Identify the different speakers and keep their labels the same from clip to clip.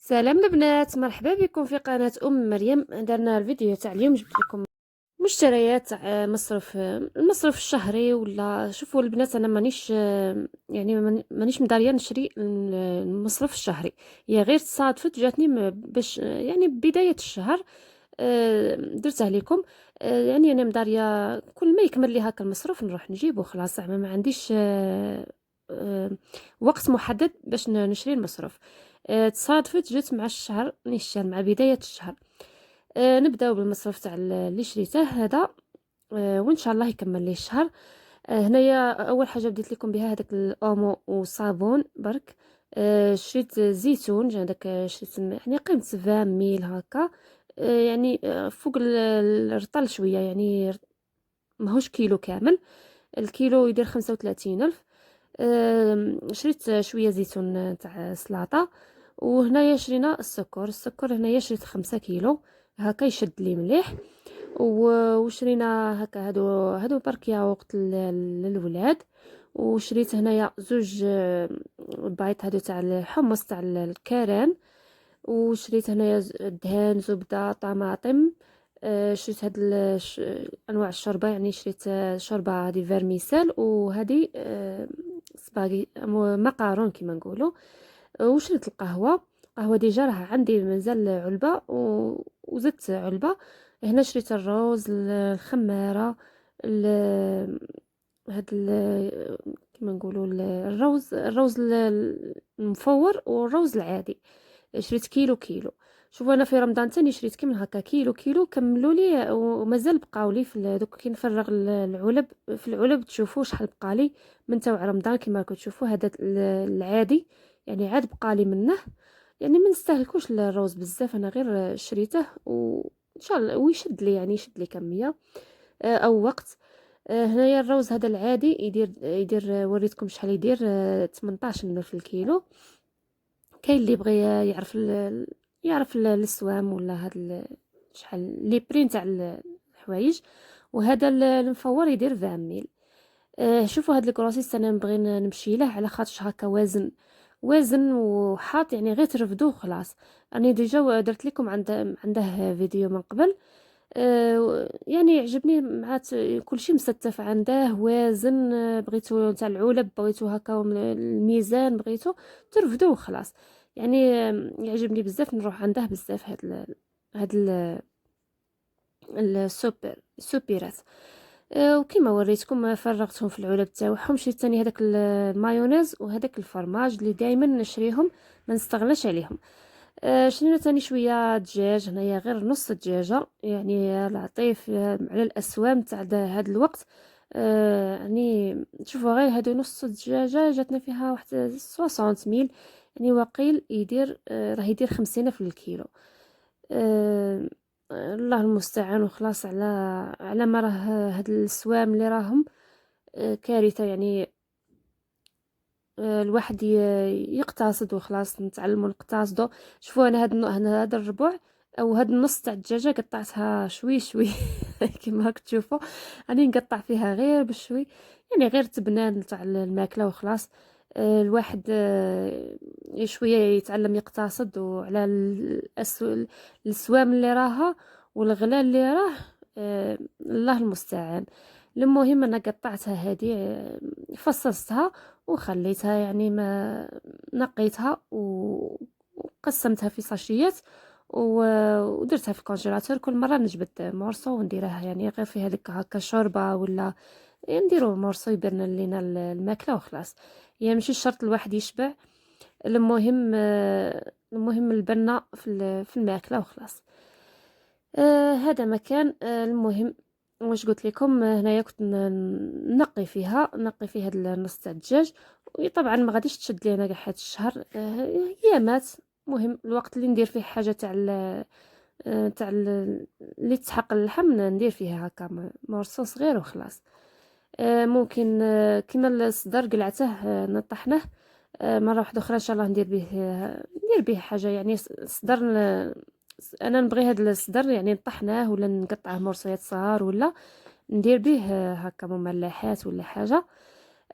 Speaker 1: سلام البنات، مرحبا بكم في قناة مريم. درنا الفيديو تاع اليوم، جبت لكم مشتريات تاع المصرف الشهري. ولا شوفوا البنات، انا يعني مانيش مداريه نشري المصرف الشهري. هي غير تصادفت جاتني باش يعني بداية الشهر. درته لكم. يعني انا مداريه كل ما يكمل لي هكا المصروف نروح نجيبه خلاص، زعما ما عنديش آه، وقت محدد باش نشري المصروف. تصادفت جات مع الشهر نيشان مع بداية الشهر. نبداو بالمصروف تاع اللي شريته هذا. وان شاء الله يكمل لي الشهر. هنايا اول حاجه بديت لكم بها هذاك الاومو وصابون برك. شريت زيتون هذاك، شريت يعني قيمه 20 ميل هكا. يعني فوق الرطل شويه، يعني ماهوش كيلو كامل. الكيلو يدير 35 ألف. شريت شويه زيتون تاع سلطه. وهنايا شرينا السكر هنايا شريت 5 كيلو هكا يشد لي مليح. وشرينا هكا هادو برك ياغورت للولاد. وشريت هنايا زوج بايط هادو تاع الحمص تاع الكران. وشريت هنايا دهان، زبده، طماطم. شريت هاد انواع الشوربه، يعني شريت شوربه هادي فيرميسيل، وهادي سباغي مقارون كيما نقولوا. وشريت قهوه ديجا راه عندي مازال علبه، وزدت علبه. هنا شريت الروز، الخماره، هاد كيما نقولوا الروز المفور والروز العادي. شريت كيلو كيلو. شوفوا انا في رمضان تاني شريت كي من هكا كيلو كيلو كملوا لي، ومازال بقاو لي في دوك كي نفرغ العلب. في العلب تشوفوا شحال بقى لي من تاع رمضان. كما راكم تشوفوا هذا العادي، يعني عاد بقى لي منه. يعني ما نستهلكوش الروز بزاف، انا غير شريته وان شاء الله ويشد لي، يعني يشد لي كميه او وقت. هنايا الروز هذا العادي يدير وريتكم شحال يدير، 18 في الكيلو. كاين اللي بغى يعرف يعرف السوام ولا هاد شحال لي بري نتاع الحوايج. وهذا المفور يدير 20 ميل. شوفوا هاد الكروسيس انا نبغي نمشي له على خاطرش هكا وازن وحاط، يعني غير ترفدوه خلاص. راني ديجا درت لكم عنده فيديو من قبل. يعني عجبني مع كلشي مستف عنده وازن. بغيتو تاع العلب، بغيتو هكا الميزان، بغيتو ترفدوه خلاص. يعني يعجبني بزاف، نروح عنده بزاف هاد السوبيرات. وكما وريتكم فرغتهم في العلب تاعهم. شريت ثاني هذاك المايونيز وهذاك الفرماج اللي دائما نشريهم، ما نستغناش عليهم. شرينا ثاني شويه دجاج، هنايا غير نص دجاجه، يعني العطيف على الاسوام تاع هذا الوقت. يعني شوفوا غير هادو نص دجاجه جاتنا فيها واحد 60 ميل. يعني وقيل يدير راه يدير 50 في الكيلو. آه، الله المستعان. وخلاص على ما راه هاد السوام اللي راهم كارثه. يعني الواحد يقتصد وخلاص، نتعلموا نقتصدوا. شوفوا انا هاد الربع او هاد النص تاع الدجاجه قطعتها شوي شوي كما راك تشوفوا. راني نقطع فيها غير بشوي، يعني غير تبنان تاع الماكله وخلاص. الواحد شويه يتعلم يقتصد، وعلى السوام اللي راها والغلا اللي راه. الله المستعان. المهم انا قطعتها هذه، فصصتها وخليتها، يعني ما نقيتها وقسمتها في ساشيات. ودرتها في الكونجيلاتور. كل مره نجبد مورسو ونديرها، يعني غير في هذيك هكا شوربه، ولا نديرو مورسو يبرن لينا الماكله وخلاص. يعني ماشي شرط الواحد يشبع. المهم البنه في الماكله وخلاص. هذا مكان. المهم واش قلت لكم، هنايا كنت نقي فيها هاد النص تاع الدجاج. وطبعا ما غاديش تشد لينا كاع هاد الشهر. ايامات. مهم الوقت اللي ندير فيه حاجه اللي تسحق اللحم ندير فيها هكا مرصوص صغير وخلاص. ممكن كيما الصدر قلعته نطحنه. مره واحده اخرى ان شاء الله ندير به حاجه، يعني صدر انا نبغي هذا الصدر، يعني نطحناه ولا نقطعه مرصيات صغار، ولا ندير به هكا مملحات ولا حاجه.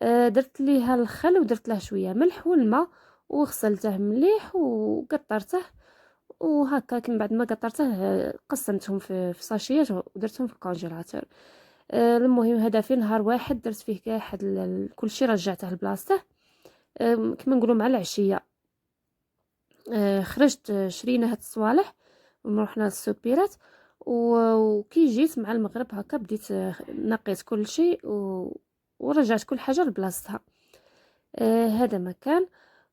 Speaker 1: درت ليها الخل ودرت له شويه ملح والماء، وغسلته مليح وقطرته وهكا من بعد ما قطرته قسمتهم في ساشيات ودرتهم في الكونجيلاتور. المهم هذا في نهار واحد درت فيه كاع حد كلشي رجعته لبلاصته. كما نقولوا مع العشيه خرجت شرينا هاد الصوالح ورحنا للسوبيرات. وكي جيت مع المغرب هكا بديت نقيت كل شيء ورجعت كل حاجه لبلاصتها. هذا مكان.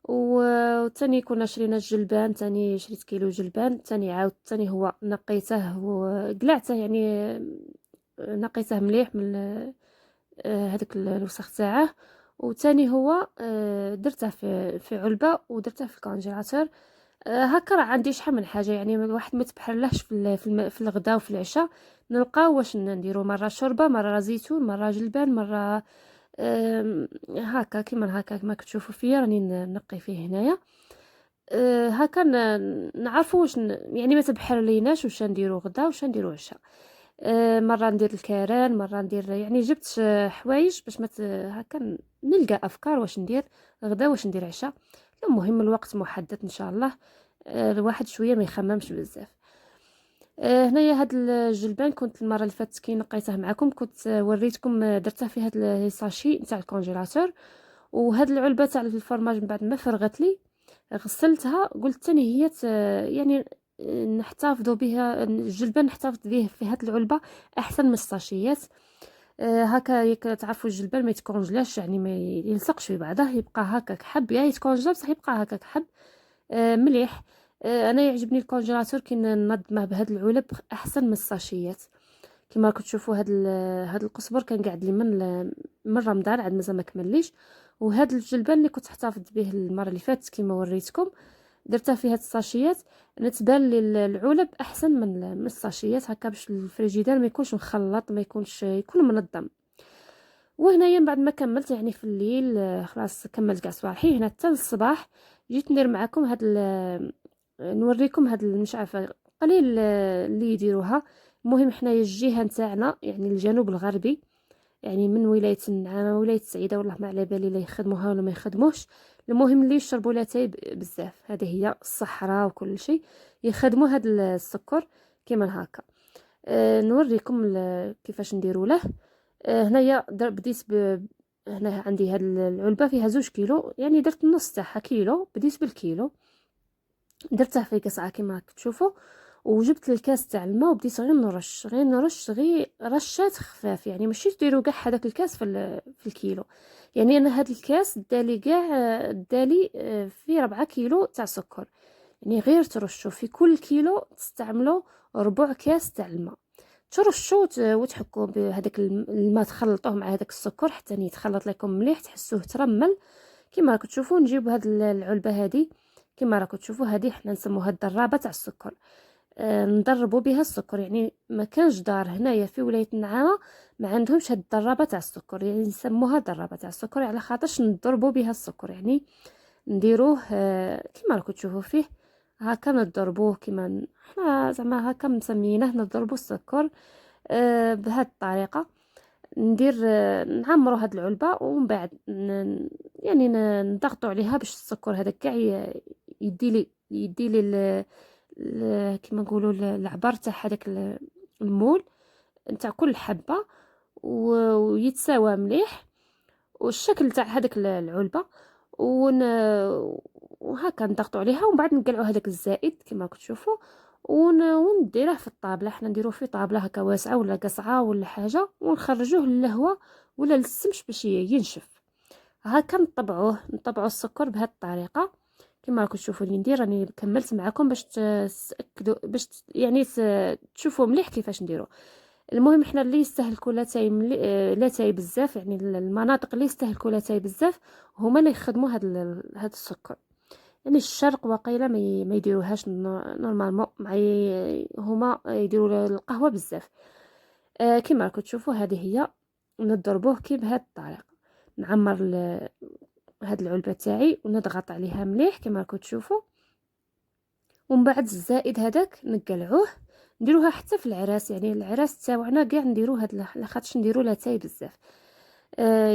Speaker 1: وثاني كنا شرينا الجلبان، ثاني شريت كيلو جلبان، ثاني عاود ثاني هو نقيته وقلعته، يعني نقيته مليح من هذاك الوسخ تاعه. وثاني هو درته في علبه ودرته في الكونجيلاتور. هكا راه عندي شحال من حاجه، يعني الواحد ما تبحرلهش في الغداء وفي العشاء. نلقاو واش نديرو، مره شوربه، مره زيتون، مره جلبان، مره هكا كيما هكا كما كتشوفوا فيا راني نقي فيه هنايا. هكا نعرفوا واش يعني ما تبحر ليناش واش نديرو غدا واش نديرو عشاء. مره ندير الكران، مره ندير، يعني جبت حوايج باش ما هكا نلقى افكار واش ندير غدا واش ندير عشاء. المهم الوقت محدد ان شاء الله. الواحد شويه ما يخممش بزاف. هنايا هاد الجلبان كنت المره اللي فاتت كي نقيته معكم كنت وريتكم درته في هاد الساشي نتاع الكونجيلاتور. وهاد العلبه تاع الفرماج من بعد ما فرغت لي غسلتها، قلت ثاني هي يعني نحتفظوا بها الجلبان، نحتفظ به في هاد العلبه احسن من الساشيات. هكا ياك تعرفوا الجلبان ما يتكونجلاش، يعني ما يلصقش في بعضه، يبقى هكاك حب، يا يتكونجلا بصح يبقى هكاك حب مليح. انا يعجبني الكونجيلاتور كي ننظمه بهاد العلب احسن من الساشيات. كما راكم تشوفوا هاد القزبر كان قاعد لي من رمضان عاد مازال ما كمليش. وهاد الجلبان اللي كنت احتفظت به المره اللي فاتت كما وريتكم درتها في هاد الساشيات. نتبان لي العلب احسن من الساشيات، هكا باش الفريجيدير ما يكونش مخلط، ما يكونش، يكون منظم. وهنايا بعد ما كملت يعني في الليل خلاص كملت كاع صباحي هنا حتى الصباح جيت ندير معكم نوريكم هاد مش عارفه قليل اللي يديروها. المهم حنايا الجهه نتاعنا يعني الجنوب الغربي، يعني من ولايه النعامه ولايه السعيده، والله ما على بالي لا يخدموها ولا ما يخدموش. المهم اللي يشربوا لاتاي بزاف، هذه هي الصحراء وكل شيء يخدموا هاد السكر كيما هكا. نوريكم كيفاش نديروا له. هنايا بديت هنا عندي هاد العلبه فيها 2 كيلو، يعني درت النص تاعها كيلو، بديت بالكيلو درته في قصعه كما راكم تشوفوا. وجبت الكاس تاع الماء وبديت غير رشات خفاف، يعني ماشي ديروا كاع هذاك الكاس في الكيلو. يعني انا هاد الكاس دالي كاع دالي في 4 كيلو تاع سكر، يعني غير ترشوا في كل كيلو تستعملوا ربع كاس تاع الماء، ترشوا وتحكوا بهذاك الماء، تخلطوه مع هذاك السكر حتى يتخلط لكم مليح تحسوه ترمل. كما راكم تشوفوا نجيب هاد العلبه هذه كما راكم تشوفوا، هذه حنا نسموها الدرابه تاع السكر. نضربوا بها السكر، يعني ما كانش دار هنايا في ولايه النعامه ما عندهمش هاد الدرابه تاع السكر، يعني نسموها درابه تاع السكر على خاطرش نضربوا بها السكر، يعني نديروه كما راكم تشوفوا فيه هكا نضربوه كما حنا زعما هكا مسمينه نضربوا السكر بهذه الطريقه. ندير نعمروا هاد العلبه ومن بعد يعني نضغطوا عليها باش السكر هذا كاع يدي لي كما نقولوا العبر تاع هذاك المول نتاع كل حبه ويتساوى مليح والشكل تاع هذاك العلبه وهكا نضغطوا عليها ومن بعد نقلعوا هذاك الزائد كما راكم تشوفوا ونديره في الطابله. حنا نديروه في طابله هكا واسعه ولا قصعه ولا حاجه ونخرجوه للهواء ولا للشمس باش ينشف. هكا نطبعوه السكر بهذه الطريقه كما راكم تشوفوا اللي ندير. راني كملت معكم باش تاكدوا باش يعني تشوفوا مليح كيفاش نديروا. المهم حنا اللي يستهلكوا لاتاي بزاف، يعني المناطق اللي يستهلكوا لاتاي بزاف هما اللي يخدموا هذا السكر. يعني الشرق وقيله ما يديروهاش نورمالمون، مع هما يديروا القهوه بزاف. كما راكم تشوفوا هذه هي نضربوه كي بهذه الطريقه. نعمر هاد العلبه تاعي ونضغط عليها مليح كما راكم تشوفوا، ومن بعد الزائد هذاك نقلعوه نديروها حتى في العراس، يعني العراس تاعنا كاع نديرو هاد لاخاطش نديرو لاتاي بزاف.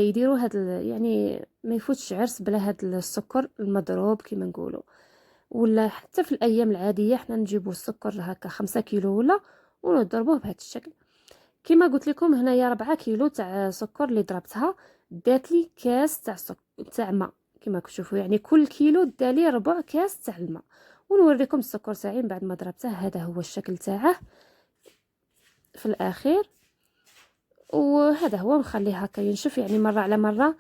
Speaker 1: يديروا يعني ما يفوتش عرس بلا هاد السكر المضروب كما نقولوا. ولا حتى في الايام العاديه حنا نجيبوا السكر هكا 5 كيلو ولا ونضربوه بهذا الشكل. كما قلت لكم هنايا 4 كيلو تاع سكر اللي ضربتها دات لي كاس تاع تاع ماء كما كتشوفوا، يعني كل كيلو دالي ربع كاس تاع الماء. ونوريكم السكر تاعي بعد ما ضربته، هذا هو الشكل تاعه في الاخير. وهذا هو، نخليه هكا ينشف، يعني مره على مره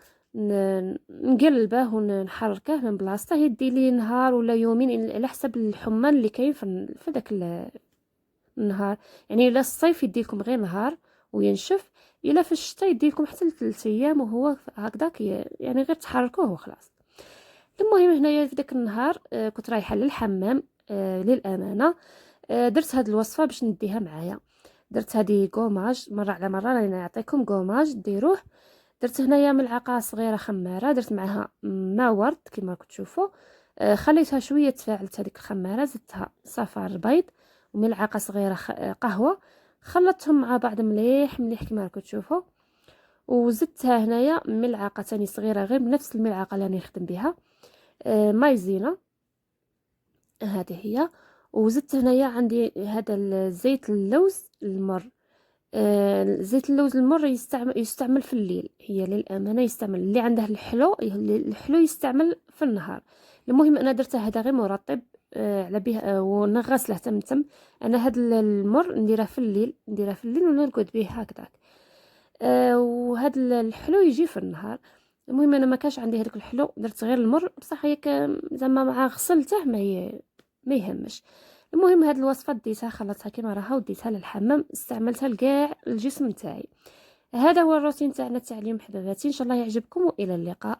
Speaker 1: نقلبه ونحركه من بلاصته، يدي لي نهار ولا يومين على حسب الحمان اللي كاين في داك النهار. يعني الا الصيف يديكم غير نهار وينشف، الا في الشتاء يديكم حتى 3 ايام وهو هكذاك، يعني غير تحركوه وخلاص. المهم هنايا في داك النهار كنت رايحه للحمام للامانه. درت هاد الوصفه باش نديها معايا. درت هذه كوماج، مره على مره راني نعطيكم كوماج ديروه. درت هنايا ملعقه صغيره خماره، درت معها ماء ورد كما كتشوفوا. خليتها شويه تفاعلت هذيك الخماره، زدتها صفار بيض وملعقه صغيره قهوه، خلطتهم مع بعض مليح مليح كما راكم تشوفوا. وزدتها هنايا ملعقه ثاني صغيره غير بنفس الملعقه اللي راني نخدم بها مايزينا، هذه هي. وزدت هنايا عندي هذا الزيت اللوز المر. زيت اللوز المر يستعمل في الليل، هي للامانه يستعمل اللي عنده الحلو يستعمل في النهار. المهم انا درته هذا غير مرطب على به ونغسله تم. انا هذا المر نديره في الليل، ونرقد به هكذاك. وهذا الحلو يجي في النهار. المهم انا ما كانش عندي هذاك الحلو، درت غير المر بصح هيك زعما مع غسلته ما يهمش. المهم هاد الوصفه ديتها خلطتها كما راها وديتها للحمام، استعملتها لكاع الجسم نتاعي. هذا هو الروتين تاعنا تاع اليوم حباباتي، ان شاء الله يعجبكم والى اللقاء.